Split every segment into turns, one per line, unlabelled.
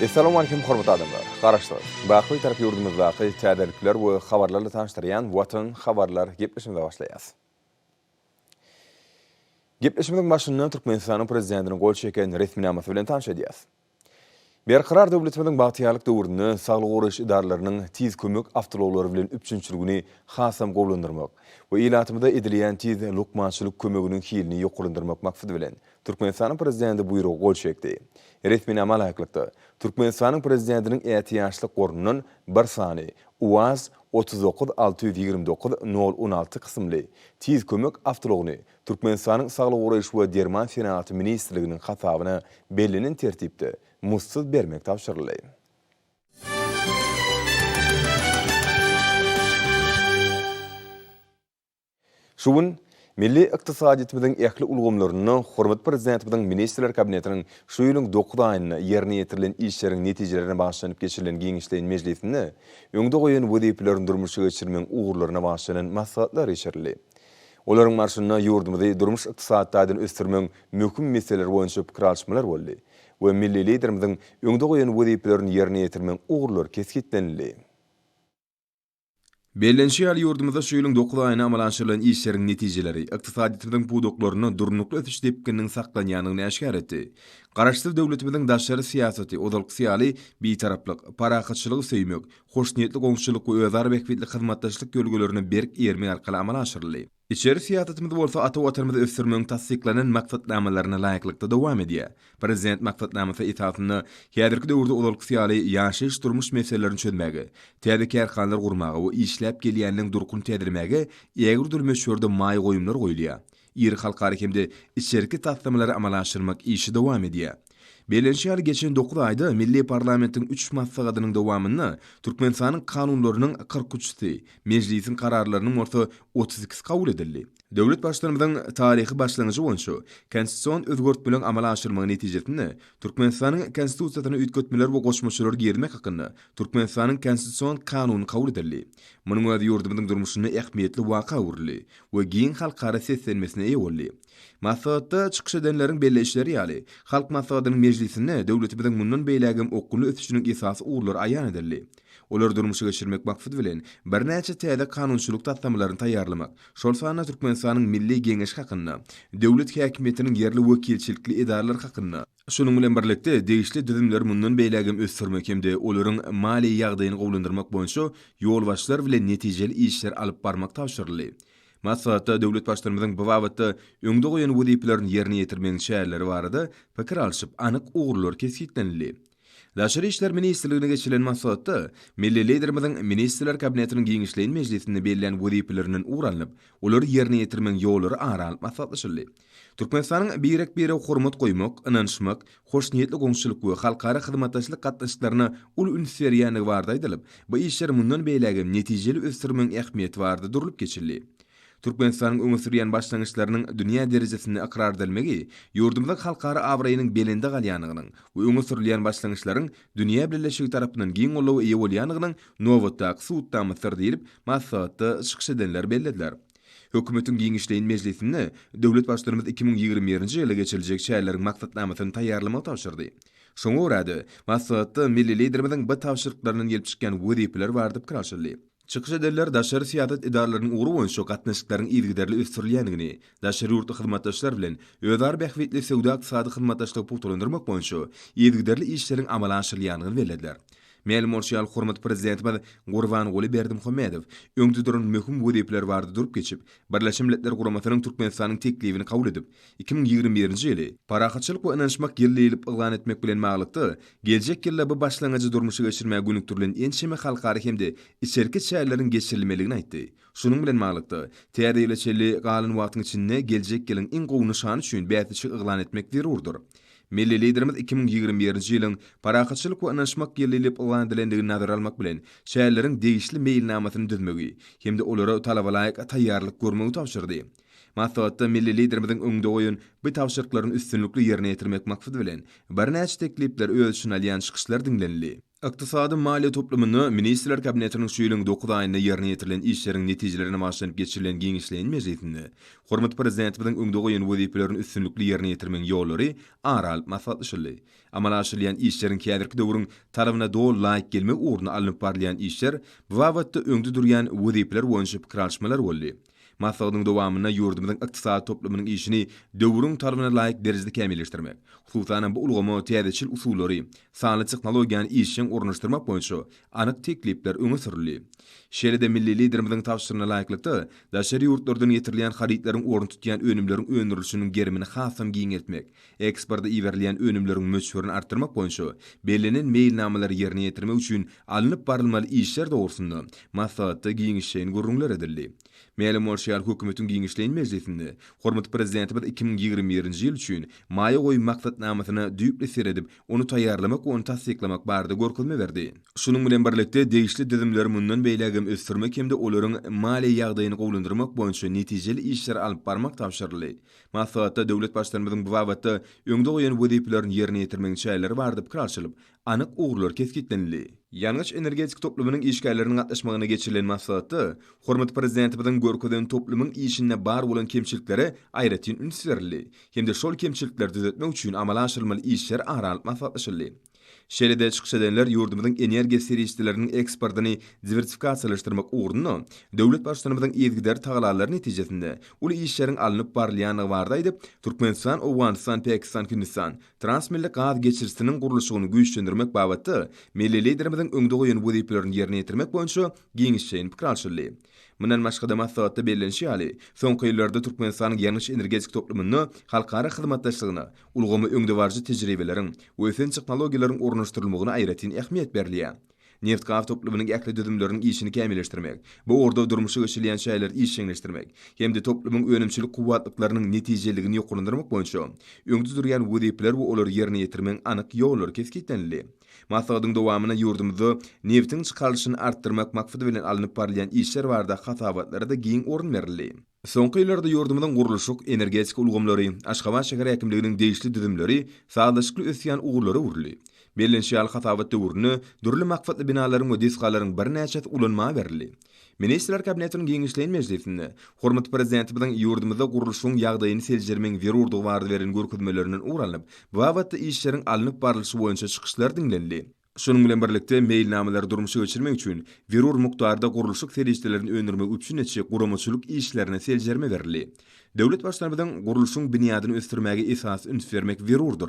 Assalamu alaikum hormatly adamlar. Garaşlar. Baqy tarap yurdumuzdaky täderlikler we habarlarla tanıştyrýan Watan habarlar gepleşmede başlaýas. Gepleşmediň başynda Türkmenistanyň prezidentiniň gol çeken resminamasy bilen tanışýarys. Berqarar döwletimiziň bagtýarlyk döwründe saglyk goraş idaralarynyň tiz kömek awtologary bilen üçünçülügini hasam gowlandyrmak we ilatymyda edilýän tiz lukmançylyk kömeginiň hilini ýokulandyrmak maksady bilen Türkmenistanyň prezidenti buýrugy gol çekdi. Resminama laýyklykda Türkmenistanyň prezidentiniň ätiýaçlyk gorunun bir sany UAZ 39-629-016 kısımly tiz kömek awtologyny Türkmenistanyň saglyk goraş we derman senaty ministrliginiň hasabyna bellinin tertipde mussuz bermek tapşyryldy. Şuň milli ykdysadiyetimiziň ähli ulgamlaryny hormat prezidentimiziň ministrler kabinetiniň şu ýylyň 9 aýyna ýerine ýetirilen işleriň netijelerine başlanyp geçirilen giňişleýin mejlisinde öňde goýan wezipelerini durmuşa geçirmeň ugurlaryna başlanan maslahatlar geçirildi. Olaryň marşyna ýurdumyzy durmuş ykdysadyny östirmeň möhüm meseleler boýunça pikir alşmalar boldy we milli liderimiziň öňde goýan wezipelerini ýerine ýetirmeň ugurlary keskitlenildi. Bellenşi ýaly ýurdumyzda şu ýylyň 9 aýyna amal aşyrylan işleriň netijeleri ykdysadiyetimiziň pudoklaryny durnukly ötüş depkiniň saklanýanyny aşkar etdi. Garaşsyz döwletimiziň daşary siýasaty, odalky ýaly bitaraplyk, parahatçylygy söýmek, hoşniýetli goňşulyk we özar bekbetli hyzmatdaşlyk ýolgalaryny berk ýermek arkaly amal aşyryldy. İçeri siýasatymyz bolsa ata-watanymyzy ösdürmeň tasdiklanan maksatnamalaryna laýyklykda dowam edýär. Prezident maksatnamasy itaatynda häzirki döwürde odalky ýaly ýaşaýyş durmuş meselelerini çözmäge, täze kärhanlar gurmagy we işläp gelýänliň durkuny tädirmäge ýeger durmuşýarda maý goýumlar goýulýar. Ýeri halkary hemde içerki tasdiklamaları amal aşyrmak işi dowam edýär. Bellenşi ýaly geçen 9 aýda Milli Parlamentiň 3 maslahatynyň dowamyny Türkmenistanyň kanunlarynyň 43-si, mejlisiň kararlarynyň orta 32 kabul edildi. Döwlet başlarymyzyň taryhy başlangyjy boýunça konstitusiýon özgörtmelerini amal aşyrmagy netijesinde Türkmenistanyň konstitusiýasyna üýtgetmeler we goşmaçylar girmek hakynda Türkmenistanyň konstitusiýon kanuny kabul edildi. Munyň öňde ýurdumyzyň durmuşyna ähmiýetli waka urly we giň halkara seslenmesine eýe boldy. Maslahatda çykyş edenleriň belleşleri ýaly halk maslahatynyň mejlisinde döwletimiziň mundan beýlägem okuly ötüşiniň esasy ugurlary aýan edildi. Olar durmuşa geçirmek maksady bilen bir näçe täze kanunçylyk tasdamalaryny taýýarlamak, şol sanyna Türkmenistanyň milli geňeş hakynda, döwlet häkimetiniň yerli wekilçilikli idaralar hakynda, şonuň bilen birlikde degişli düzümler mundan beýlägem ösdürmek hemde olaryň mali ýagdaýyny gowlandyrmak boýunça ýol başlar bilen netijeli işler alyp barmak tapşyryldy. Maslahatda döwlet başlarymyzyň bu wagtda öňde goýan wezipelerini ýerine ýetirmeň şäherleri barada pikir alşyp anyk ugurlar keskitlenildi. Daşary işler ministrligine geçirilen maslahatda milli liderimiziň ministrler kabinetiniň giňişleýin mejlisinde belirlen wezipeleriniň ugranyp, olary ýerine ýetirmeň ýollary aralyp maslahatlaşyldy. Türkmenistanyň biri hormat goýmak, ynanşmak, hoşniýetli goňşulyk we halkara hyzmatdaşlyk gatnaşyklaryna ul ünseriýany barda aýdylyp, bu işler mundan beýlägem netijeli ösdürmeň ähmiýeti barda durulyp geçirildi. Türkmenistanyň öňe sürýän başlangyçlarynyň dünýä derejesinde ikrar edilmegi, ýurdumyzyň halkara awraýynyň belinde galýanynyň we öňe sürýän başlangyçlaryň dünýä birleşigi tarapyndan giň gollawy eýe bolýanynyň nowatda suwtdamy sirdiýip, maslahatda çykyş edenler bellediler. Hökümetiň giňişleýin mejlisinde döwlet başlarymyz 2020-nji ýyla geçiriljek şäherleriň maksatnamasyny taýýarlamagy tapşyrdy. Şoňa görä maslahatda milli liderimiziň bu tapşyryklaryndan gelip çykkan wezipeler bardy pikir alşyldy. Çykyş edenler daşary siýasat idaralarynyň ugru boýunça gatnaşyklaryň ýygyderli ösdirilýändigini, daşary ýurtda hyzmatdaşlar bilen özar bähwetli sowda ykdysady hyzmatdaşlygy puwturlandyrmak boýunça ýygyderli işleriň amala aşyrylýanyny bellädiler. Ma'lum bolýar hormat prezidentimiz Gurbanuly Berdimuhammedow öňde duran möhüm wezipeler bardy durup geçip, Birleşmiş Milletler Guramasynyň Türkmenistanyň teklifini kabul edip, 2021-nji ýyly parahatçylyk we ynanşmak ýerleyip yglan etmek bilen maglykda geljek ýylda bu başlangyjy durmuşa geçirmäge günüktirilen ençeme halkary hemde içerki şäherleriň geçirilmeligini aýtdy. Şunuň bilen maglykda täze ýyleçeli galan wagtyň içinde geljek ýylyň iň gowuny şany üçin bätçi yglan etmek zerurdur. Milli liderimiz 2021-nji ýylyň parahatçylyk we ynanşmak ýerleyip yglan edilendigini nazara almak bilen şäherleriň degişli meýilnamasyny düzmegi hemde olara talabalaýyk taýýarlyk görmegi tapşyrdy. Maslahatda milli liderimiziň öňde goýan bu tapşyryklaryny üstünlikli ýerine ýetirmek maksady bilen bir näçe teklipler öz üçin alýan çykyşlar dinlenildi. Iqtisady maliýe toplumyny Ministrler Kabinetiniň şu ýylyň 9 aýynda ýerine ýetirilen işleriň netijelerine başlanyp geçirilen giňişleýin mejlisinde hormat prezidentimiň öňde goýan wezipelerini üstünlikli ýerine ýetirmeň ýollary aralyp maslahatlaşyldy. Amala aşylan işleriň kädirki döwrüň talabyna dol laýyk gelmek ugruna alınıp barlayan işler bu wagtda öňde durýan wezipeler boýunça pikir alşmalar boldy. Maslahatyň dowamyna ýurdumyzyň ykdysady toplumynyň işini döwrüň talabyna laýyk derejede kämilleşdirmek, hususan bu ulgamy täzeçil usullary, sanly tehnologiýany işiň ornaşdyrmak boýunça anyk teklipler öňe sürildi. Şeýle-de milli liderimiziň tapşyrygyna laýyklykda daşary ýurtlardan ýetirilen harytlariň orny tutýan önümleriň öňürilişiniň gerimini hasam giňeltmek, eksportda iýerlilen önümleriň möçberini artdyrmak boýunça belinen meýilnamalary ýerine ýetirmek üçin alınıp barylmaly işler dogrusynda maslahatda giňişleýin gurrunlar edildi. Mälim bolşýar hökümetiň giňişleýin mejlisinde hormat prezidentimiz 2021-nji ýyl üçin maýa goýun maksatnamasyny düýpli seredip, onu taýýarlamak we onu tasdiklamak barada görkezme berdi. Şunuň bilen birlikde degişli düzümleri mundan beýlegim ösdürmek hemde olaryň maliýe ýagdaýyny gowlandyrmak boýunça netijeli işler alyp barmak tapşyryldy. Maslahatda döwlet başlarymyzyň bu wagtda öňde goýan wezipelerini ýerine ýetirmek çaýlary bar diýip kiralçylyp, anyk ugrlar kesgitlenildi. Ýalňyş energetik toplumynyň işgärleriniň gatnaşmagyna geçirilen maslahatda hormat prezidentimiziň görkezden toplumyň işine bar bolan kemçiliklere aýratyn üns berildi. Hemde şol kemçilikleri düzeltmek üçin amala aşyrylmaly işler aralyp maslahatlaşyldy. Şeýle-de çykyş edenler ýurdumyzyň energiýa serýetçileriniň eksportyny diversifikasiýalaşdyrmak ugruna döwlet başlarymyzyň ýetgider taglalaryny netijesinde uly işleriň alınıp barlyanyny barda edip Türkmenistan, Owganistan, Pakistan, Hindistan transmilli gaz geçirisiniň gurulşygyny güýçlendirmek babatda milli liderimiziň öňde goýan wezipelerini ýerine ýetirmek boýunça giňişleýin pikir alşyldy. Mundan başga maslahatda bellenşi ýaly soňky ýyllarda Türkmenistanyň ýalňyş energetik toplumyny halkara hyzmatdaşlygyna, ulgamy öňde barjy tejribeleriň we fen tehnologiýalaryň ornaşdyrylmagyna aýratyn ähmiýet berilýär. Neft gaz toplumynyň ähli düzümleriniň işini kämilleşdirmek, bu orada durmuşy geçirilen şäherler işçiňleşdirmek, hemde toplumyň önümçilik kuwatlyklarynyň netijeligini ýokurlandyrmak boýunça öňde durýan wezipeler we olary ýerine ýetirmeň anyk ýolları kesgitlenildi. Maslahatyň dowamyna ýurdumyzda neftiň çykaryşyny artdyrmak maksady bilen alınıp barlayan işler barada hasabatlary da giň orun berildi. Soňky ýyllarda ýurdumyzyň gurulşyk, energetik ulgamlary, Aşgabat şäher häkimliginiň degişli düzümleri sagdaşykly ösýän ugrulary urildi. Bellenşi ýaly hasabat döwrüne dürli maksatly binalaryň we diskalaryň bir näçe ulanma berildi. Ministrler Kabinetiniň giňişleýin mejlisinde hormat prezidentimiziň ýurdumyzda gurulşyň ýagdaýyny seljermeň berurdygy barada beren görkezmelerinden uğranlyp, bu wagtda işleriň alınıp barlyşy boýunça çykyşlar dinlenildi. Şunun bilen birlikde meýilnamalar durmuşy geçirmek üçin berur mukdarda gurulşyk serýetçilerini öňürmek üçin neçe guramaçylyk işlerine seljerme berildi. Döwlet başlarymyzyň gurulşyň binýadyny ösdürmäge esas üns bermek berurdur.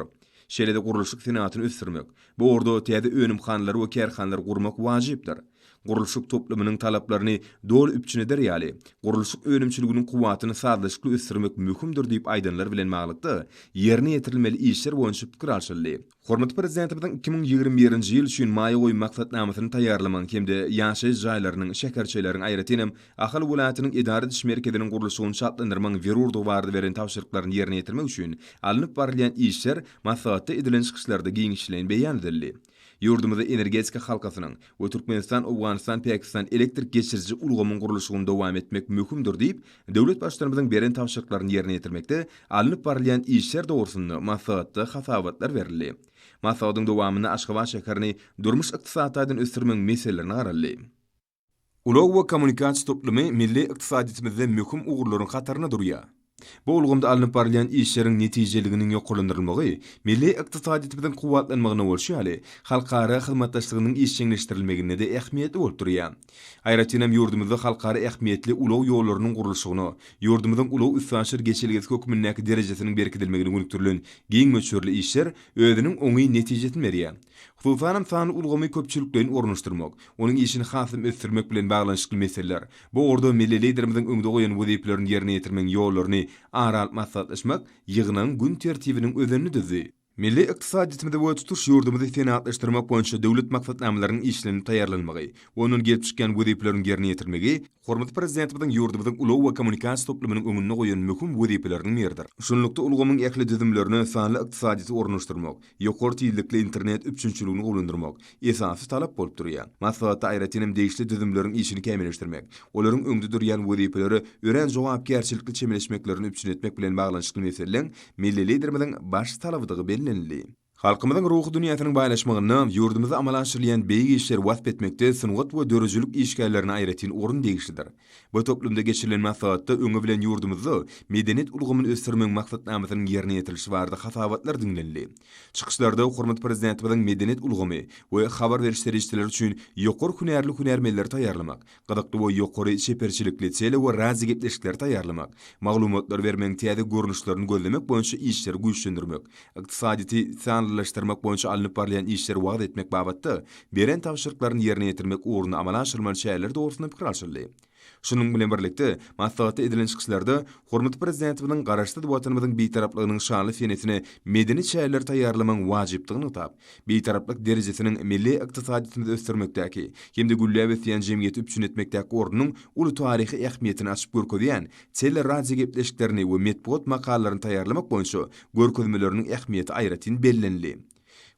Şeýle-de gurulşyk senatyny ösdürmek, bu orada täze önümhanlary we kärhanlary gurmak wajypdyr. Gurulşyk toplumynyň talaplaryny dol üpçün eder ýaly, gurulşyk önümçiliginiň kuwatyny sadlaşykly ösdürmek möhümdir diýip aýdanlar bilen maglykda ýerine ýetirilmeli işler boýunça pikir alşyldy. Hormat prezidentimiziň 2021-nji ýyl üçin maýa goýun maksatnamasyny taýýarlamak hemde ýaşaýyş jaýlarynyň, şäherçeýleriň aýratynam ahal welaýatynyň idara ediş merkeziniň gurulşygyny şartlandyrmagyň berurdygy barada beren tapşyryklaryny ýerine ýetirmek üçin alınıp barylýan işler maslahatda edilen çykyşlarda giňişleýin beýan edildi. Ýurdumyzda energetika halkasynyň we Türkmenistan, Owganistan, Pakistan elektrik geçiriji ulgamyň gurulşygyny dowam etmek möhümdir diýip döwlet başlarymyzyň beren tapşyryklaryny ýerine ýetirmekde alınıp barylýan işler dogrusynda maslahatda hasabatlar berildi. Maslahatyň dowamyna Aşgabat şäherini durmuş ykdysadydan ösdürmeň meselelerini garaldy. Ulug we kommunikasiýa toplumy milli ykdysadymyzda möhüm ugurlaryň hatarına durýar. Bu ulgamda alınıp barlayan işleriň netijeliginiň ýokurlandyrylmagy, milli ykdysadymyzyň kuwatlanmagyna bolşýaly, halkara hyzmatdaşlygynyň işçiňleşdirilmegine de ähmiýetli bolup durýar. Aýratynam ýurdumyzda halkara ähmiýetli ulug ýollarynyň gurulşygyny, ýurdumyzyň ulug üstänşir geçilgesi hökümindäki derejesiniň berkidilmegine gönükdirilen giň möçberli işler özüniň oňy netijesini berýär. Hususan sany ulgamy köpçüliklerini ornaşdyrmak, onuň işini hasym ösdürmek bilen baglanşykly meseleler. Bu orada milli liderimiziň öňde goýan wezipelerini ýerine ýetirmeň ýollaryny aralyp maslahatlaşmak ýygynyň gün tertibiniň özüni düzdi. Milli ykdysadymyzda we tutuş ýurdumyzy senatlaşdyrmak boýunça döwlet maksatnamalarynyň işlerini taýýarlanmagy, onuň gelip çykan wezipelerini ýerine ýetirmegi hormat prezidentimiziň ýurdumyzyň ulug we kommunikasiýa toplumynyň öňüne goýan möhüm wezipeleriniň biridir. Şunlukda ulgamyň ähli düzümlerini sanly ykdysadyty ornaşdyrmak, ýokary tiýillikli internet üpçünçiligini gowlandyrmak esasy talap bolup durýar. Maslahatda aýratynam degişli düzümleriň işini kämilleşdirmek, olaryň öňde durýan wezipeleri ören jogapkärçilikli çemeleşmeklerini üpçün etmek bilen baglanşykly meseleleň milli liderimiziň baş talabydygy bellenildi. Halkymyzyň ruhy dünýäsiniň baýlaşmagyny ýurdumyzda amala aşyrylýan beýik işler wasp etmekde synygat we dörejilik işgärlerini aýratyn orun degişlidir. Bu toplumda geçirilen maslahatda öňe bilen ýurdumyzda medeniýet ulgamyny ösdürmek maksatnamasynyň ýerine ýetirilişi barada hasabatlar dinlenli. Çykyşlarda hormat prezidentimiň medeniýet ulgamy we habar beriş derejleri üçin ýokary hünärli hünärmeler taýýarlamak, gydakly we ýokary şeperçilikli çele we razy gepleşikler taýýarlamak, maglumatlar bermek täze görnüşlerini gözlemek boýunça işleri güýçlendirmek, ykdysady laşdırmak boýunça alınıp barlayan işleri wagt etmek babatda beren tapşyrıklaryny ýerine ýetirmek uğruna amala aşyrylmaly şäherler dogrusynda pikir alşyrly. Şunun bilen birlikde maslahatda edilen çykyşlarda hormat prezidentimiň garaşdy dowlatymyzyň beýtaraplygynyň şanly senetini medeni şäherler taýýarlamaň wajypdygyny tap, beýtaraplyk derejesiniň milli ykdysadyýetimizi ösdürmekdäki hemde gülläp etýän jemgyýeti üpçün etmekdäki ornunyň uly taryhy ähmiýetini açyp görkezýän çelle razy gepleşiklerini we medpuat makalaryny taýýarlamak boýunça görkezmeleriniň ähmiýeti aýratyn bellenli.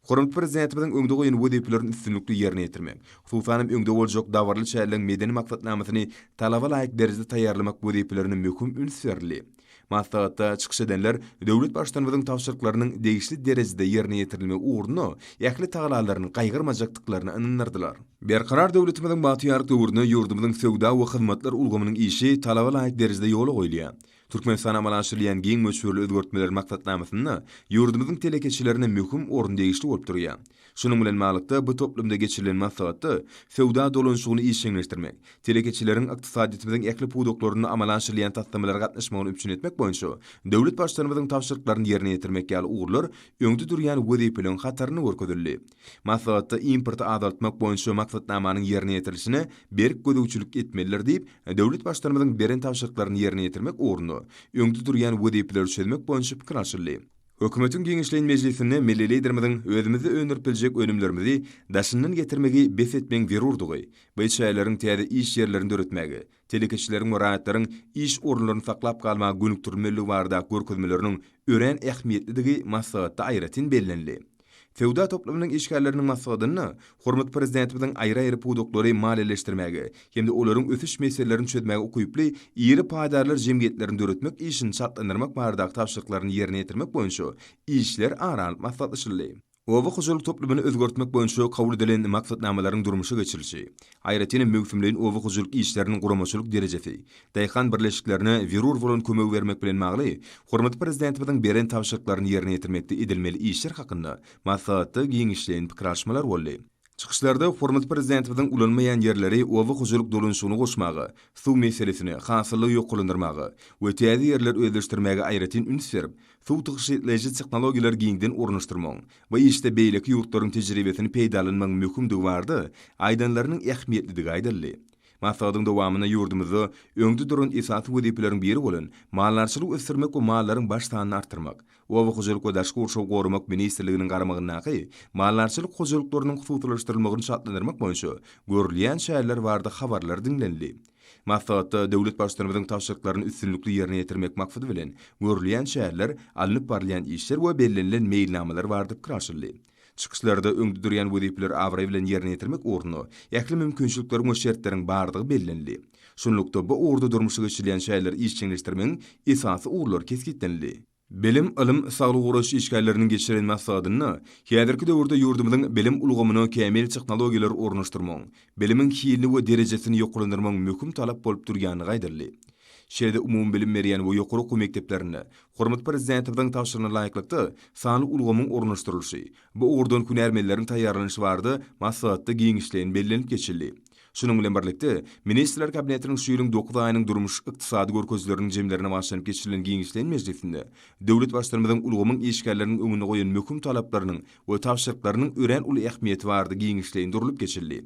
Hormat prezidentimiň öňde goýan wezipelerini üstünlikli ýerine ýetirmek, hususan öňde boljak dawarly şäherleriň medeni maksatnamasyny talaba laýyk derejede taýýarlamak wezipelerini möhüm ünsürli. Maslahatda çykyş edenler döwlet başdanymyzyň tapşyryklarynyň degişli derejede ýerine ýetirilmegi uğruna ýakly tagalalaryny gaýgyrmajakdyklaryny anynardylar. Berkarar döwletimiziň batýarlyk döwrüne ýurdumyzyň sowda we hyzmatlar ulgamynyň işi talaba laýyk derejede ýola goýulýar. Türkmenistan amala aşyrylýan giň möçberli özgertmeler maksatnamasyny ýurdumyzyň telekeçilerine möhüm orun degişli bolup durýar. Şunun bilen malykda bu toplumda geçirilen maslahatda sowda dolanşygyny işleňleşdirmek, telekeçilerin ykdysadyýetimiziň ekli pudoklaryny amala aşyrylýan taslamalara gatnaşmagyny üpçün etmek boýunça döwlet başdanymyzyň tapşyryklaryny ýerine ýetirmek ýaly uğurlar öňde durýan wezipeleň hataryny görkezildi. Maslahatda importy azaltmak boýunça maksatnamanyň ýerine ýetirilişine berk gödөгçülük etmeliler diýip döwlet başdanymyzyň beren tapşyryklaryny ýerine ýetirmek uğruna öňde durýan wezipeler çözmek boýunça pikir alşyrly. Hökümetiň Giňişleýän Mejlisinde milli liderimiziň özümizde öňürüp biljek önümlerimizi daşyndan getirmegi bes etmeň zerurdygy, bu şäherleriň täze iş ýerlerinde öretmegi, telekeçileriň we raýatlaryň iş orunlaryny saklap galmagy günükdirmeligi barada görkezmeleriniň ören ähmiýetliligi maslahatda aýratyn bellenli. Fewda toplumynyň işgärleriniň maslahatyny hormat prezidentimiň aýry-aýry pudoklary maliýeleşdirmegi, hemde olaryň ösüş meselelerini çözmegi okuyuply ýeri paýdarlar jemgyýetlerini döretmek işini şartlandyrmak barada tapşyryklaryny ýerine ýetirmek boýunça işler aranyp maslahatlaşyldy. Owa hoşuluk toplumyny özgertmek boýunça kabul edilen maksatnamalaryň durmuşy geçirilişi, aýratyn möhümleýin owa hoşuluk işleriniň guramaçylyk derejesi, daýhan birleşiklerine wirur bolan kömek bermek bilen magly, hormat prezidentimiň beren tapşyryklaryny ýerine ýetirmekde edilmeli işler hakynda maslahatda giňişleýän pikir alşmalar boldy. Çykyşlarda hormat prezidentimiň ulanmaýan ýerleri owa hoşuluk dolanşygyny goşmagy, suw meselesini hasyrlyk ýoklandyrmagy we täze ýerler özleşdirmegi aýratyn üns berip, suw tygyşylaýjy tehnologiýalar giňden ornaşdyrmagy we işte beýleki ýurtlaryň tejribesini peýdalanmagy möhümdigi bardy, aýdanlarynyň ähmiýetliligi aýdyldy. Maslahatyň dowamyna ýurdumyzda öňde duran esasy wezipeleriň biri bolan mallarçylyk ösdürmek we mallaryň baş sanyny artdyrmak, owa hoşuluk we daşky urşaw gorumak ministrliginiň garamagyny mallarçylyk hoşuluklarynyň hususlaşdyrylmagyny şartlandyrmak boýunça görülýän şäherler barada habarlar dinlenli. Maslahatda döwlet başdanymyzyň tapşyryklaryny üstünlikli ýerine ýetirmek maksady bilen görülýän şäherler alınıp barlayan işler we bellenlen meýilnamalar barada pikir alşyrly. Çykyşlarda öňde durýan wezipeler awry bilen ýerine ýetirmek uğruna ýakly mümkinçilikleriň we şertleriniň bardygy bellenli. Şunlukda bu uğurda durmuşy geçirilýän şäherler işçiňleşdirmegiň esasy uğurlar keskitlenli. Bilim, ilim, saglyk guraş işgärleriniň geçirilen maslahatyny häzirki döwürde ýurdumyzyň bilim ulgamyny kämil tehnologiýalar ornaşdyrmagy, bilimiň hilini we derejesini ýoklandyrmagy möhüm talap bolup durýanyny gaýdyrly. Şeýle umum bilim berýän we ýokary okuw mekdeplerinde hormat prezidentimiň tapşyrygyna laýyklykda sanly ulgamyň ornaşdyrylyşy, bu uğurdan hünärmelleriň taýýarlanyşy bardy maslahatda giňişleýän bellenip geçildi. Şunun bilen birlikde Ministrler Kabinetiniň şu ýylyň 9 aýynyň durmuş ykdysady görkezleriniň jemlerine başlanyp geçirilen giňişleýän mejlisinde döwlet başdanymyzyň ulgamyň işgärleriniň öňüne goýan möhüm talaplarynyň we tapşyryklarynyň ören uly ähmiýeti bardy giňişleýän durulup geçildi.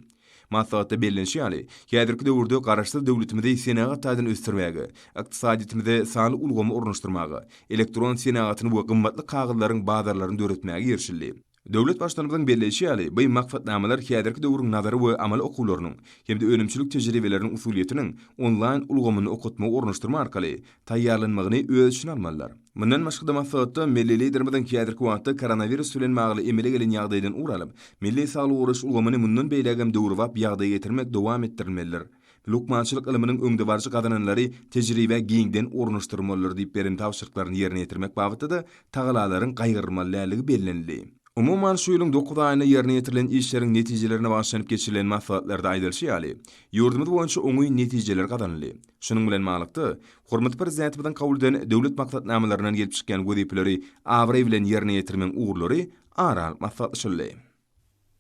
Maslahatda bellenşi ýaly, häzirki döwürde garaşdy döwletimizi senagat taýdan ösdürmäge, ykdysadyýetimizi sanly ulgamy ornaşdyrmagy, elektron senagatyny we gymmatly kagyldylaryň bazarlaryny döretmäge erişildi. Döwlet başdanymyzyň belleşi ýaly bu maksatnamalar häzirki döwrüň nazary we amal okuwlarynyň hemde önümçilik tejribeleriniň usuliýetiniň onlaýn ulgamyny okutma ornaşdyrma arkaly taýýarlanmagyny öz üçin almalylar. Mundan başga maslahatda milli liderimiziň häzirki wagtda koronavirus bilen magly emele gelen ýagdaýdan uralyp, milli saglyk guraş ulgamyny mundan beýlegem döwrüwap ýagdaýa getirmek dowam etdirilmelidir. Lukmançylyk ilminiň öňde barjy gadananlary tejribe giňden ornaşdyrmalylar diýip beren tapşyryklaryny ýerine ýetirmek babatda da tagalalaryň gaýgyrmaly bellenli. Umuman şu ýylyň 9 aýyna ýerine ýetirilen işleriň netijelerine başlanyp geçirilen maslahatlarda aýdylşy ýaly. Ýurdumyz boýunça oňy netijeler gazanly. Şunuň bilen malykdy, hormat prezidentimiň kabul edilen döwlet maksatnamalarynyň gelip çykýan wezipeleri awry bilen ýerine ýetirmeň uğurlary aral maslahatlaşyldy.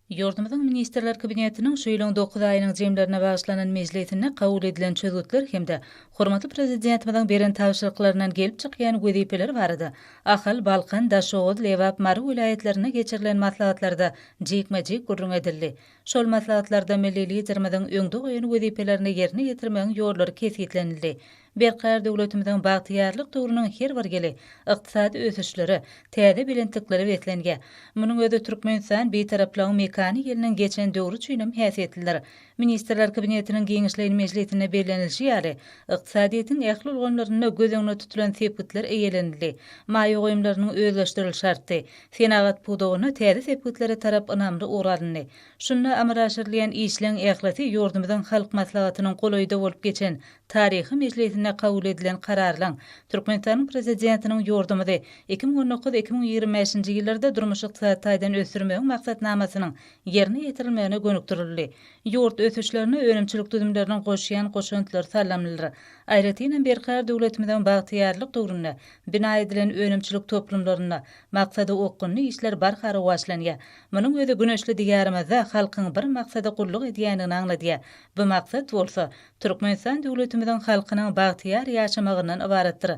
Ýurdumyzyň ministrler kabinetiniň şu ýylyň 9 aýynyň jemlerine bagyşlanan mejlisinde kabul edilen çözgütler hemde hormatly prezidentimiň beren tawşyryklaryndan gelip çykýan wezipeler barady. Ahal, Balkan, Daşoğuz, Lewap, Mary vilayetlerine geçirilen maslahatlarda jekme-jek gurrun edildi. Şol maslahatlarda milli liderimiň öňde goýan wezipelerini ýerine ýetirmeň ýollary kesgitlenildi. Berkar döwletimiziň bagtyarlyk döwrüniň her bir geli ykdysady ösüşleri, täze bilentlikleri betlenge. Munyň özi Türkmenistan beýtaraplagy mekani ýylynyň geçen döwrü çynym häsiýetliler. Ministrler kabinetiniň giňişleýän mejlisinde bellenilşi ýaly ykdysadyýetin ähli bolganlaryna göz tutulan sepetler eýelenildi. Maýa goýumlarynyň özleşdiril şarty, senagat pudogyna täze sepetlere tarap ynamly uğralyny. Şunu amraşyrlayan işleň ähleti ýurdumyzyň halk maslahatynyň golaýda bolup geçen taryhy mejlisinde kabul edilen kararlaň Türkmenistanyň prezidentiniň ýurdumyzy 2019-2025-nji ýyllarda durmuş ykdysadydan ösürmegiň maksatnamasynyň ýerine ýetirilmegine gönükdirildi. Ýurt ösüşlerini önümçilik düzümlerinin goşýan goşuntylar sallamlylar. Aýratyndan berkar döwletimiziň bagtyarlyk döwrüne bina edilen önümçilik toplumlaryna maksady okgunly işler barhary başlanýar. Munyň özi güneşli diýärimizde halkyň bir maksady gulluk edýänini aňladýar. Bu maksat bolsa Türkmenistan döwletimiziň halkynyň bagtyar ýaşamagynyň ibaratdyr.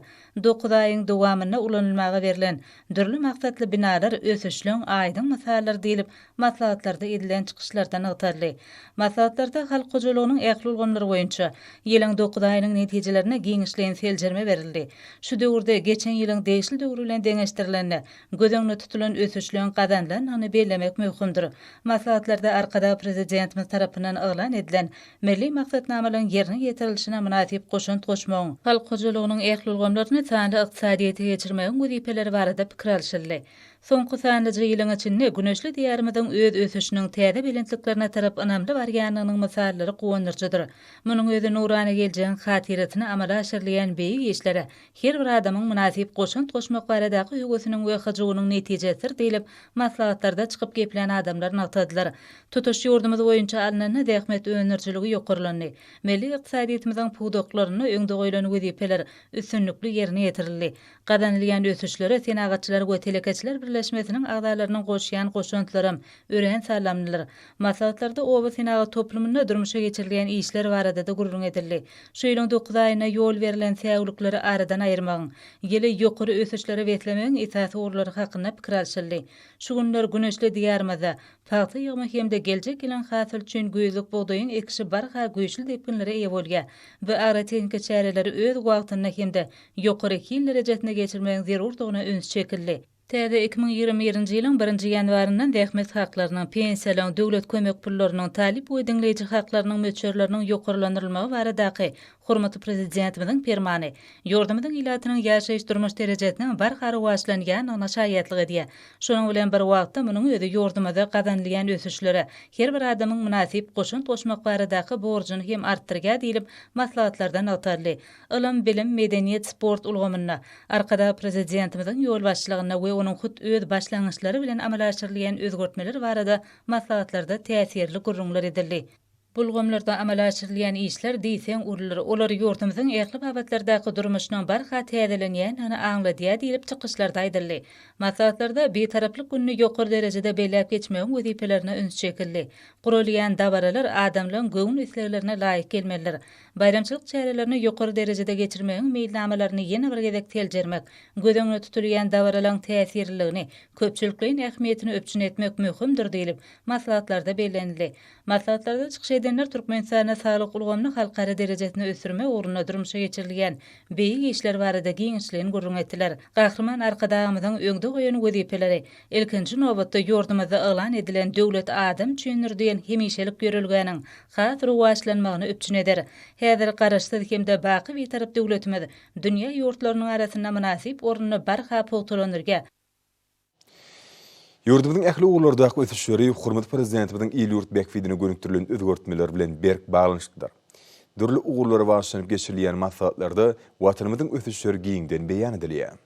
9 aýyň dowamyna ulanylmaga berilen dürli maksatly binalar ösüşlüň aýdyň misallar diýilip maslahatlarda edilen çykyşlardan ýatarly. Maslahatlarda halk gojalygynyň ähli bolganlary boýunça ýylyň 9 aýynyň netijelerine giňişleýän seljerme berildi. Şu döwürde geçen ýylyň değişil döwrü bilen deňeşdirilen göz tutulan ösüşlüň gazanlanyny bellemek möhümdir. Maslahatlarda arkada prezidentimiz tarapyndan elan edilen milli maksatnamalaryň ýerine ýetirilişine münasip goşunt goşmagyň halk gojalygynyň ähli bolganlaryny sanly ykdysadyýete geçirmegiň wezipeleri barada pikir alşyldy. Soňky sanlyjy ýylyň içinde güneşli diýarymyzyň öz ösüşiniň täze bilentliklerine tarap ynamly barýanynyň mysallary gowunyrjydyr. Munyň özi nurany geljeğin hatiretini amala aşyrlayan beýik işlere her bir adamyň münasip goşunt goşmak baradaky ýögesiniň we hyjygynyň netijesidir diýilip maslahatlarda çykyp geplen adamlar nagtadylar. Tutuş ýurdumyz boýunça alynan dähmet önürçiligi ýokurlandy. Milli ykdysadyýetimiziň pudoklaryny öňde goýulan wezipeler üstünlikli ýerine ýetirildi. Gazanylýan ösüşlere senagatçylar we telekeçiler birleşmesiniň agdalarynyň goşýan goşuntlarym ören sallamlylar. Maslahatlarda oba senagat toplumyna durmuşa geçirilýän işler barada da gurrun edildi. Şu ýylyň 9 aýyna ýol berilen täwirlikleri aradan aýyrmagyň, ýeli ýokary ösüşlere betlemegiň esasy urlary hakynda pikir alşyldy. Şu günler güneşli diýarymyzda paýta ýygma hemde geljek ýylyň hasyl üçin göýlük bogdaýyň ekşi barha güýçli depkinlere eýe bolýar. Bu aratenki çäreleri öz wagtyna hemde ýokary hil derejesine geçirmegiň zerurdygyna öns çekildi. Täze 2021-nji ýylyň 1-nji ýanwaryndan dähmet haklarynyň, pensiýalaryň, döwlet kömek pullarynyň, talip we diňleýici haklarynyň möçerleriniň ýokarlandyrylmagy baradaky hormatly prezidentimiziň fermany ýurdumyzyň ilatynyň ýaşaýyş durmuş derejesiniň barhary başlanýanyna şaýatlyk edýär. Şonuň bilen bir wagtda munyň özi ýurdumyzda gazanylýan ösüşlere her bir adamyň münasip goşunt goşmak baradaky borjyny hem artdyrýar diýilip maslahatlardan ýatarly. Ilim, bilim, medeniýet, sport ulgamyna arkada prezidentimiziň ýol başçylygyna we onuň hut öz başlangyçlary bilen amala aşyrylýan özgörtmeler barada maslahatlarda täsirli gurrunlar edildi. Bulgamlarda amala aşyrylýan işler diýseň urulur. Olar ýurdumyzyň ähli babatlardaky durmuşynyň barha täzelenýän aňladýar diýilip çykyşlarda aýdyldy. Maslahatlarda betaraplyk günni ýokary derejede belläp geçmegiň wezipelerini öns çekildi. Gurulýan dabaralar adamlaryň göwün isleglerine laýyk gelmeliler. Bayramçylyk çärelerini ýokary derejede geçirmegiň meýilnamalaryny ýene bir gezek teljermek, göz tutulýan dabaralaryň täsirligini, köpçülikliň ähmiýetini öpçün etmek möhümdir diýilip maslahatlarda bellenildi. Maslahatlarda çykyş edenler Türkmenistana sağlyk ulgamyny halkara derejesine ösürme uğruna durmuşa geçirilýän beýik işler barada giňişleýän gurrun etdiler. Gahrman arkadagymyzyň öňde goýan wezipeleri ilkinji nowatda ýurdumyzda elan edilen döwlet adam çynür diýen hemişelik görülgäniň hasy başlanmagyny öpçün eder. Häzir garaşsyz hemde baky bir tarap döwletimiz dünýä ýurtlarynyň arasynda münasip ornuny barha pogtalanyrga
Ýurdumyzyň ähli ugurlardaky ösüşleri hormatly prezidentimiziň il ýurt bekfidine gönükdirilen özgörtmeler bilen berk baglanşdylar. Dürli ugurlary başlanyp geçirilýän maslahatlarda watanymyzyň ösüşleri giňden beýan edilýär.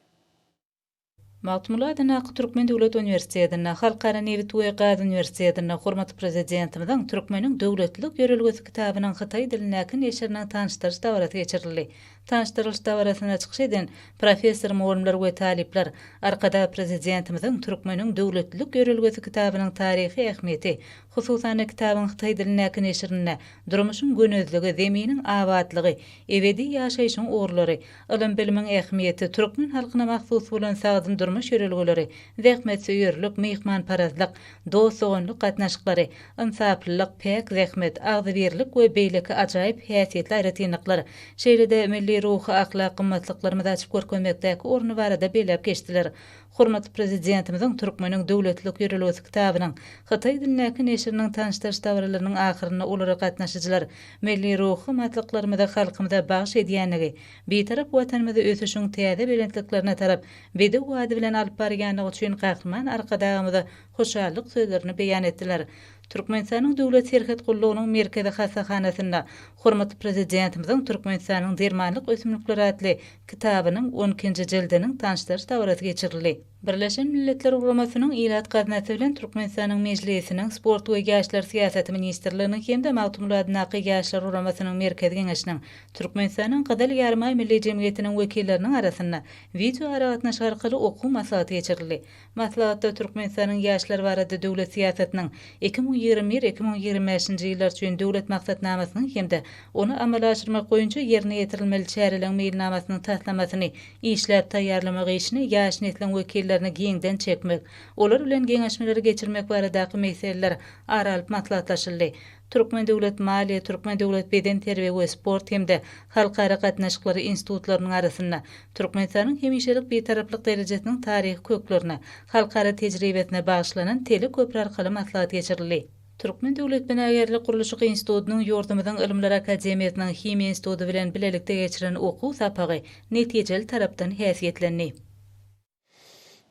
Matmula adına Türkmen Döwlet Üniversitesi'nde, Halkara Nevit we Gaz Üniversitesi'nde hormatly prezidentimizin Türkmenin döwletlik ýörelgesi kitabynyň Hytaý dilinäki neşriniň tanışdyrýş dawraty geçirildi. Tanışdyrylş dawratyna çykyş eden professor mugallimler we talipler arkada prezidentimizin Türkmenin döwletlik ýörelgesi kitabynyň taryhy ähmiýeti, hususan kitabyň Hytaý dilinäki neşrine durmuşyň gönözligi, zeminiň abadlygy, ebedi ýaşaýyşyň orlary, ilim bilimiň ähmiýeti, Türkmen halkyna mahsus bolan sagdyn durmuş ýörelgeleri, zähmet söýerlik, mehmanparazlyk, dostsugunlyk gatnaşyklary, insaplylyk, pek zähmet, agzybirlik we beýleki ajaýyp häsiýetli aýratynlyklar, şeýlede milli ruhy, ahlak, gymmatlyklary açyp görkezmekdäki orny barada belläp geçdiler. Hormatly prezidentimizin Türkmenin döwletlik ýörelgesi kitabynyň Hytaý dilinäki neşriniň tanışdyrýş dawralarynyň ahyryna olary gatnaşyjylar milli ruhy, matlyklarymy halkymyza bagyş edýänligi, beýtarap watanymyza ösüşiň täze belentliklerine tarap bedi wady bilen alyp barýanlygy üçin gahrman arkadagymyza hoşallyk sözlerini beýan etdiler. Türkmenistanyň döwlet serhet gullugynyň merkezi hassahanasyna hormatly prezidentimizin Türkmenistanyň dermanlyk ösümlikleri adly kitabynyň 12-nji jildiniň tanışdyrýş dawraty geçirildi. Birleşen Milletler Uguramasynyň ilat gaznasy bilen Türkmenistanyň mejlisiniň sport we gençler siýasaty ministrliginiň hemde Magtumuladyň Aky Gençler Uguramasynyň merkezi geňeşiniň Türkmenistanyň Gydal Ýarmay Milli Jemgyýetiniň wekilleriniň arasynda video aragatnaşy arkaly okuw maslahaty geçirildi. Maslahatda Türkmenistanyň gençler barada döwlet siýasatynyň 2021-2025-nji ýyllar üçin döwlet maksatnamasynyň hemde onu amala aşyrmak boýunça ýerine ýetirilmeli çäreleň meýilnamasynyň taslamasyny işläp taýýarlamak işini ýaş nesliň wekilleri giňden çekmek, olar bilen geňeşmeleri geçirmek baradaky meseleler aralyp maslahatlaşyldy. Türkmen Döwlet Maliýe, Türkmen Döwlet Beden terbiýe we sport hemde halkara gatnaşyklary institutlarynyň arasynda Türkmenistanyň hemişelik beýtaraplyk derejesiniň taryhy köklerine, halkara tejribesine bagyşlanan teli köprü arkaly maslahat geçirildi. Türkmen Döwlet Benagerlik Guruluşyk Institutunyň ýordamydan Ilimler Akademiýasynyň Himya Institutu bilen bilelikde geçiren okuw sapagy netijeli tarapdan häsiýetlendi.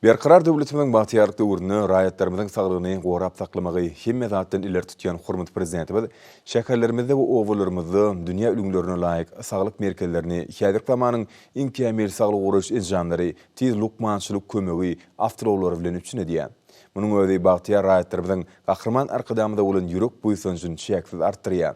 Berqarar döwletimiň bahtiyarlyk döwrüne raýatlarymyzyň saglygyny gorap saklamagy hemme zatdan iler tutýan hormatly prezidentimiz şäherlerimizde we owalarymyzda dünýä ülgülerine laýyk saglyk merkezlerini häzir zamanyň iň kämil saglyk goraş ejamlary, tiz lukmançylyk kömegi, awtolary bilen üçin edýär. Munyň özi bahtiyar raýatlarymyzyň gahrman arkadamyda bolan ýürek buýsunçyny şäksiz artdyrýar.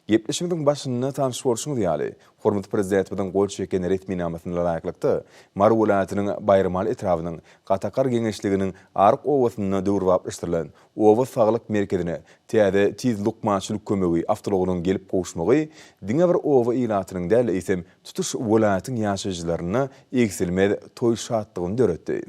Gepleşimiň başyna tanış bolşuňyz ýaly. Hormatly prezidentimiň gol çeken resminamasyna laýyklykda Maru welaýatynyň Baýramaly etrawynyň Gatakar geňeşliginiň Ark owasyna döwürwaplaşdyrylan owa saglyk merkezine täze tiz lukmançylyk kömegi awtologynyň gelip gowuşmagy diňe bir owa ilatynyň däl isem tutuş welaýatyň ýaşaýjylaryna eksilmez toý şatlygyny döretdi.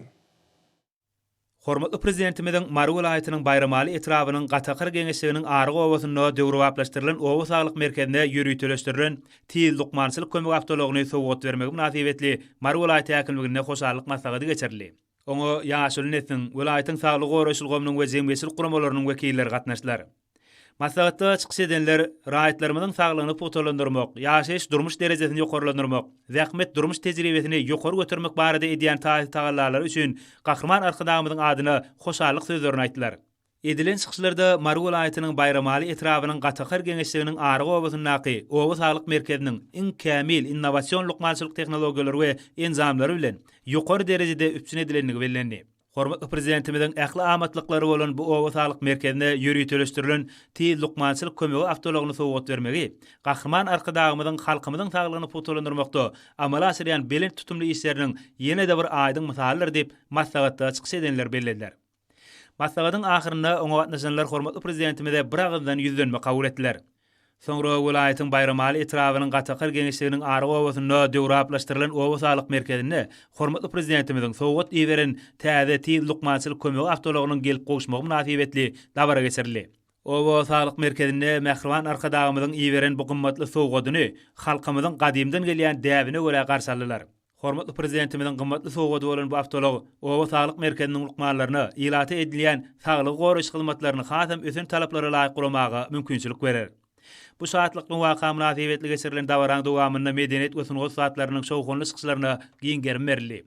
Hormatly prezidentimizin Maru welaýatynyň Baýramaly etrawynyň Gatakar geňeşliginiň Argy owasyna döwürwaplaşdyrylan owa saglyk merkezine ýürüýtüleşdirilen tiz lukmançylyk kömegi awtologyny sowgat bermegi münasibetli Maru welaýaty häkimligine hoşallyk maslahaty geçirildi. Oňa ýaşuly nesliň, welaýatyň saglyk goraşyl gomynyň we jemgyýetçilik guramalarynyň wekilleri gatnaşdylar. Maslahatda çykyş edenler raýatlarymyzyň saglygyny potolandyrmak, ýaşaýyş durmuş derejesini ýokarlandyrmak, zähmet durmuş tejribesini ýokary götürmek barada edýän taýdalar üçin gahrman arkadagymyzyň adyna hoşallyk sözlerini aýtdylar. Edilen çykyşlarda Maru welaýatynyň Baýramaly etrawynyň Gatakar geňeşliginiň Argy owasynaky owa saglyk merkeziniň iň kämil innowasiýon lukmançylyk tehnologiýalary we enzamlary bilen ýokary derejede üpsün edilenligi bellendi. Hormatly prezidentimizin ähli amatlyklary bolan bu owa saglyk merkezine ýürüýtüleşdirilen tiz lukmançylyk kömegi awtologyny sowgat bermegi, gahrman arkadagymyzyň halkymyzyň saglygyny potolandyrmakda amala asyrýan belent tutumly işleriniň ýene-de bir aýdyň misallar diýip maslahatda çykyş edenler bellädiler. Maslahatyň ahyrynda oňa gatnaşanlar hormatly prezidentimize bir agzdan ýüzlenme kabul etdiler. Soňra welaýatyň Baýramaly etrawynyň Gatakar geňeşliginiň Argy owasyna döwürwaplaşdyrylan owa saglyk merkezine hormatly prezidentimiziň sowgat iýeren täze tiz lukmançylyk kömegi awtologynyň gelip gowuşmagy münasibetli dabara geçirildi. Owa saglyk merkezine mähriban arkadagymyzyň iýeren bu gymmatly sowgatyny halkymyzyň gadymdan gelýän däbine görä garşalylar. Hormatly prezidentimizin gymmatly sowgady bolan bu awtolog owa saglyk merkeziniň lukmanlaryna ýylaty edilýän saglyk goraş hyzmatlaryny hasam ösen talaplara laýyk guramagy mümkinçilik berer. Bu saatlyk waka münasibetli geçirilen dawran dowamynda medeniýet we sunugat saatlarynyň şowhunly çykyşlaryna giňgerim berildi.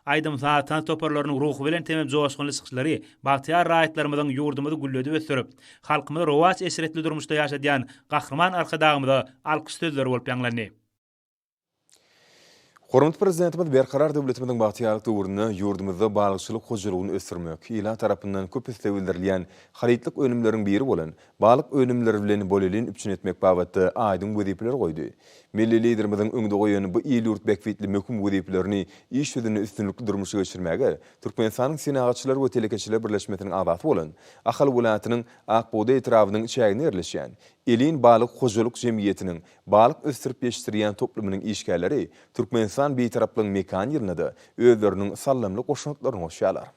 Aýdym saatan toparlarynyň ruhy bilen temem joşgunly çykyşlary bahtiyar raýatlarymyzyň ýurdumyzy gülledi we sürüp, halkymyzy rowaç esretli durmuşda ýaşadýan gahrman arkadagymyza alkyş sözleri bolup ýanglandy.
Hormat prezidentimiz berkarar döwletimizin bagtyarlyk döwründe yurdumyzda balykçylyk hojalygyny ösürmek, ila tarapyndan köp islebildirilýän haritlik önümleriň biri bolan balyk önümleri bilen bolelin üpçün etmek babatda aýdyň wezipler goýdy. Milli liderimizin öňde goýan bu ýyl ýurt bekfitli möhüm weziplerini iş ýüzüne üstünlükli durmuşa geçirmäge Türkmenistanyň Senagatçylar we Telekeçiler Birleşmesiniň agaty bolan Ahal welatynyň Akboda etrawynyň içägine ýerleşýän elin balyk hojalyk jemgyýetiniň balyk ösürip ýeşdirýän toplumynyň işgärleri Türkmenistan beýtaraplyň mekan ýerine de özleriniň sallamly goşunklaryny goşýarlar.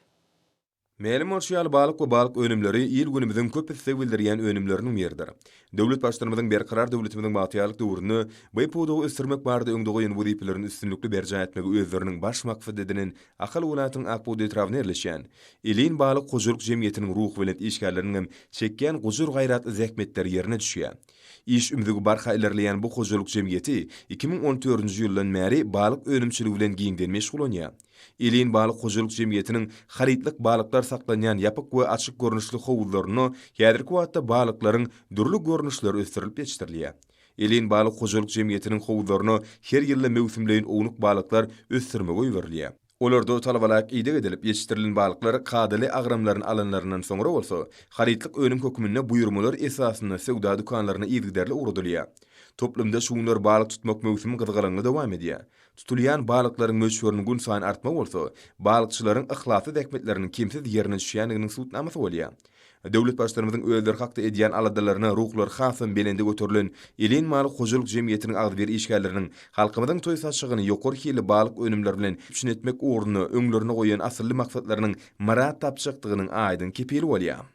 Melim orşýaly balyk we balyk önümleri ýyl günümizden köp hisse bildirýän önümleriniň biridir. Döwlet başlarymyzyň berkarar döwletimiziň bagtyarlyk döwründe bu pudugy ösürmek barada öňde goýan wezipelerini üstünlükli berjä etmegi özleriniň baş maksady edinen Ahal welatynyň Akboda etrawyna ýerleşýän elin balyk hojalyk jemgyýetiniň ruh bilen işgärleriniň hem çekýän gujur gaýrat zähmetleri ýerine düşýär. İş ümidigi barha ilerleyen bu hojalyk jemgyýeti 2014-nji ýyldan bäri balyk önümçiligi bilen giňden meşgul bolýar. Elin balyk hojalyk jemgyýetiniň haritlik balyklar saklanýan ýapyk we açyk görnüşli howuzlaryny häzirki wagtda balyklaryň durly görnüşleri ösürilip ýetişdirilýär. Elin balyk hojalyk jemgyýetiniň howuzlaryny her ýyly mewsümleýin owluk balyklar ösürmege ýöberilýär. Olarda talabalyk ýygyk edilip ýetişdirilen balyklar kadaly agramlaryň alanlarynyň soňra bolsa, haritlik önüm hökmünde buýurmalar esasynda sewda dukanlaryna ýygderli uradylýar. Toplumda şuňlar balyk tutmak mewsümi gyzgalyny dowam edýär. Tutulýan balyklaryň möçberini gün saýyn artmak bolsa, balykçylaryň ihlasy däkmetlerini kimsiz ýerine düşýänliginiň suwtnamasy bolýar. Döwlet başlarymyzyň özleri hakda edýän aladalaryna ruhlar hasam belende götürilen elin malyk hojalyk jemgyýetiniň agdyr işgärleriniň halkymyzyň toýsaçygyny ýokary hili balyk önümleri bilen üpçün etmek uğruna öňlerine goýan asylly maksatlarynyň marat tapşykdygynyň aýdyn kepili bolýar.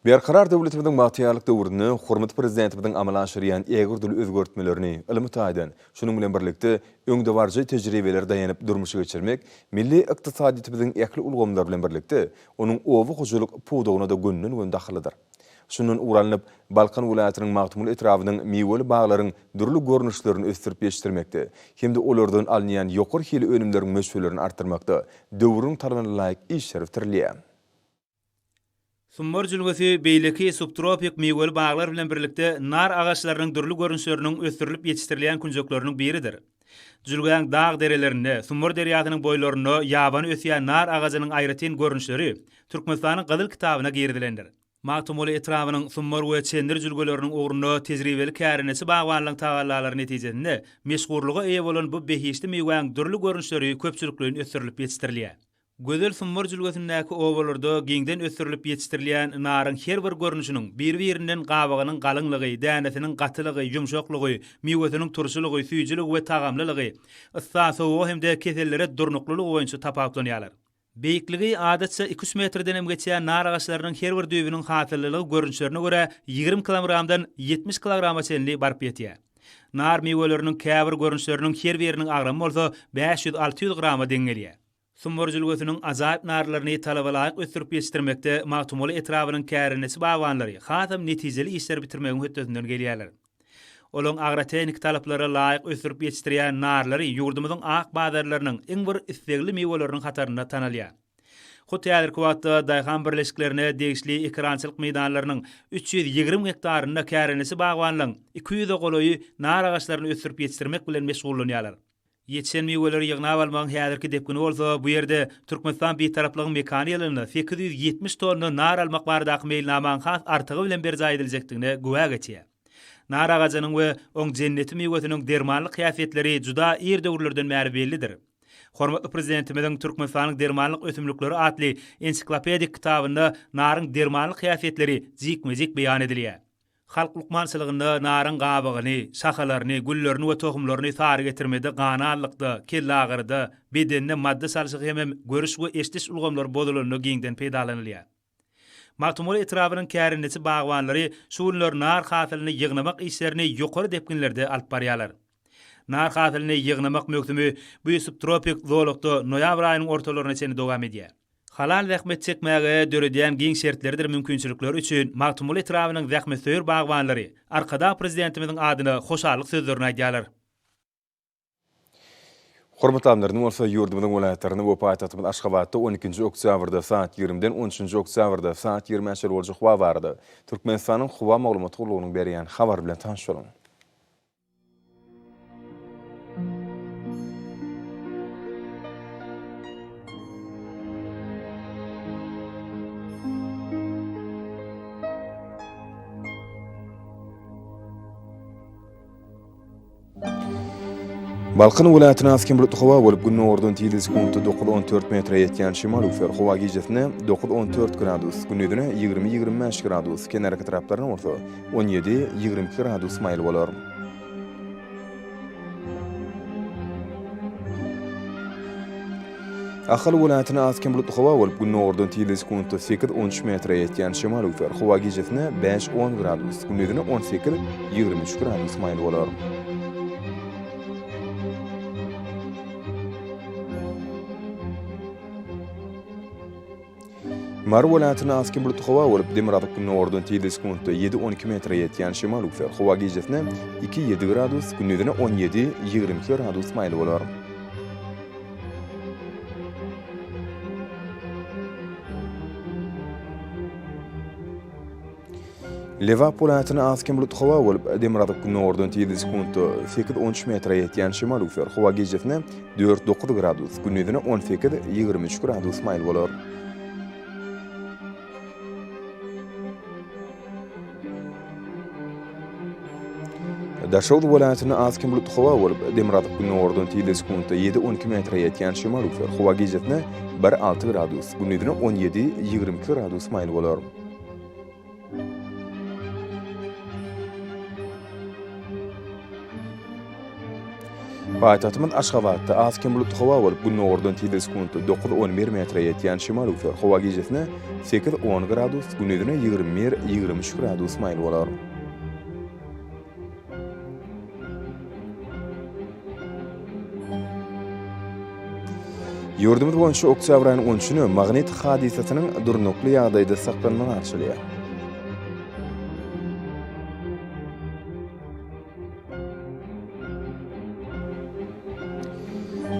Berkarar döwletimiziň bagtyarlyk döwründe hormat prezidentimiziň amala aşyrýan egerdili özgörtmelerini ilmi taýdan, şunyň bilen birlikde öňde barjy tejribeler daýanyp durmuşa geçirmek, milli ykdysadyýetimiziň ekli ulgamlary bilen birlikde onuň owy hojalyk pudugyna da günnün daxylydyr. Şunun uralanyp Balkan welatynyň magtymul etrawynyň meweli baglaryň durly görnüşlerini ösürip ýeşdirmekde, hemde olardan alynýan ýokary hili önümleriň möçbelerini artdyrmakda döwrüň talabyna laýyk işler bitirýär.
Summar jülgesi beýleki subtropik meweli baglar bilen birlikde nar agaçlarynyň durly görnüşleriniň ösürilip ýetişdirilýän kunjoklarynyň biridir. Jülgäň dağ derelerinde, Summar derýasynyň boýlaryna ýaban ösýän nar agacynyň aýratyn görnüşleri Türkmenistanyň Gyzyl kitabyna girdilendir. Magtymul etrawynyň Summar we Çendir jülgeleriniň uğruna tejribeli kärinesi bagwanlyk tagallalary netijesinde meşgurlyga eýe bolan bu behişli mewäň durly görnüşleri köpçülikliň ösürilip ýetişdirilýär. Gözel Summar jülgesindäki owalarda giňden ösürilip ýetişdirilýän naryň her bir görnüşiniň bir-birinden gabagynyň galyňlygy, dänetiniň gatylygy, ýumşaklygy, mewesiniň turşulygy, süýjiligi we tagamlylygy, yssasowy hemde kesellere durnuklylygy boýunça tapawlanýarlar. Beýikligi adatça 2-3 metrden hem geçýän nar agaçlarynyň her bir düýbüniň hatyrlylygy görnüşlerine görä 20 kilogramdan 70 kilograma çenli barp ýetýär. Nar meweleriniň käbir görnüşleriniň her biriniň agramy bolsa 500-600 grama deňelýär. Summar jülgesiniň azaýyp narlaryny talabalaýyk ösürip ýetişdirmekde magtymly etrawynyň kärinesi bagwanlary hasam netijeli işler bitirmegiň hötdesinden gelýärler. Olaň agroteknik talaplara laýyk ösürip ýetişdirýän narlary ýurdumyzyň ak bazarlarynyň iň bir islegli meweleriniň hatarynda tanalýar. Hotellerki wagtda daýhan birleşiklerine degişli ekrançylyk meýdanlarynyň 320 hektarynda kärinesi bagwanlyň 200 goloýy nar agaçlaryny ösürip ýetişdirmek bilen meşgullanýarlar. Yetişen meweleri ýygnap almagyň häzirki depkini bolsa, bu ýerde Türkmenistan beýtaraplygyň mekany ýylyny 870 tonna nar almak baradaky meýilnamaň has artygy bilen berjä ediljekdigine güwa geçýär. Nar agacynyň we oň jenneti mewesiniň dermanlyk häsiýetleri juda ir döwürlerden bäri bellidir. Hormatly prezidentimiziň Türkmenistanyň dermanlyk ösümlikleri atly ensiklopedik kitabynda naryň dermanlyk häsiýetleri jikmezik beýan edilýär. Halk lukmançylygynda naryň gabagyny, şahalaryny, güllerini we tohumlaryny sary getirmede ganalykda, kelle agyrda, bedenine madda salşygy hem görüş we eşitiş ulgamlary bodulyny giňden peýdalanylýar. Magtymul etrawynyň kärinesi bagwanlary şuwlar nar hasylyny ýygnamak işlerini ýokary depkinlerde alyp barýarlar. Nar hasylyny ýygnamak möhkümi bu subtropik zolukda noýabr aýynyň ortalaryna çenli dowam edýär. Halal zähmet çekmäge döredýän giň şertlerdir mümkinçilikler üçin magtymul etrawynyň zähmetseýür bagwanlary arkada prezidentimiziň adyna hoşarlyk sözlerini aýdýarlar.
Hormatlaryň bolsa ýurdumyň welaýatlaryny we paýtagtymyň Aşgabatda 12-nji oktýabrda saat 20-den 13-nji oktýabrda saat 20-nji bolajak hawa bardy. Türkmenistanyň hawa maglumat gurulunyň berýän habar bilen tanış bolun. Balqın vilayatyna asken bulut hawa bolup günni ordun tili sekundy 9-14 metre ýetýän şimal ufer hawa gijesine 9-14 gradus, günnüdüne 20-25 gradus, kenarky taraplaryna orta 17-22 gradus maýl bolar. Ahal vilayatyna asken bulut hawa bolup günni ordun tili sekundy 8-13 metre ýetýän şimal ufer hawa gijesine 5-10 gradus, günnüdüne 18-23 gradus maýl bolar. Mar vilayatyna asken bulut hawa bolup Demiradyk günni ordun tili sekundy 7-12 metre ýetýän şimal ufer hawa gijesine 2-7 gradus, günnüdüne 17-22 gradus maýl bolar. Lewap vilayatyna asken bulut hawa bolup Demiradyk günni ordun tili sekundy 8-13 metre ýetýän şimal ufer hawa gijesine 4-9 gradus, günnüdüne 18-23 gradus maýl bolar. Daşowd vilayatyna asken bulut hawa bolup Demiradyk günni ordun tili sekundy 7-12 metre ýetýän şimal ufer hawa gijesine 1-6 gradus, günnüdüne 17-22 gradus maýl bolar. Paýtagtymyň Aşgabatda asken bulut hawa bolup günni ordun tili sekundy 9-11 metre ýetýän şimal ufer hawa gijesine 8-10 gradus, günnüdüne 21-23 gradus maýl bolar. Ýurdumyz boýunça oktyabr aýynyň 13-nü magnetik hadisasynyň durnukly ýagdaýda saklanmagy arşylýar.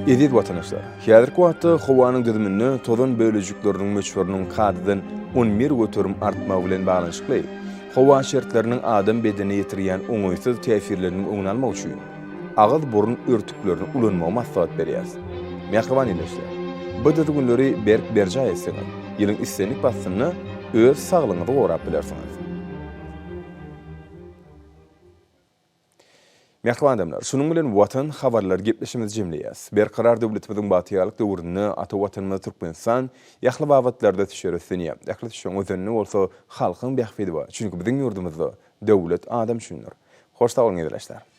Edit watandaşlar, häzirki wagtda howanyň düzümini tozan bölejikleriniň möçberiniň kadydan 11 götürüm artmagy bilen baglanyşykly. Howa şertleriniň adam bedeni ýetirýän oňaýsyz täsirleriniň öňüni almak üçin agyz burun örtüklerini ulanmagy maslahat berýär. Mehriban ýeşler. Bu günleri berk berja etseňiz, ýylyň islenlik basyny öz saglygyňyzy gorap bilersiňiz. Mehriban adamlar, şunun bilen watan habarlar gepleşimiz jemleýäs. Berkarar döwletimiziň batýalyk döwründe ata watanymyz Türkmenistan ýakly wagtlarda tüşeresini, ýakly tüşen özünni bolsa halkyň bähfidi bar. Çünki biziň ýurdumyzda döwlet adam düşünür. Hoş taýyň edilýär.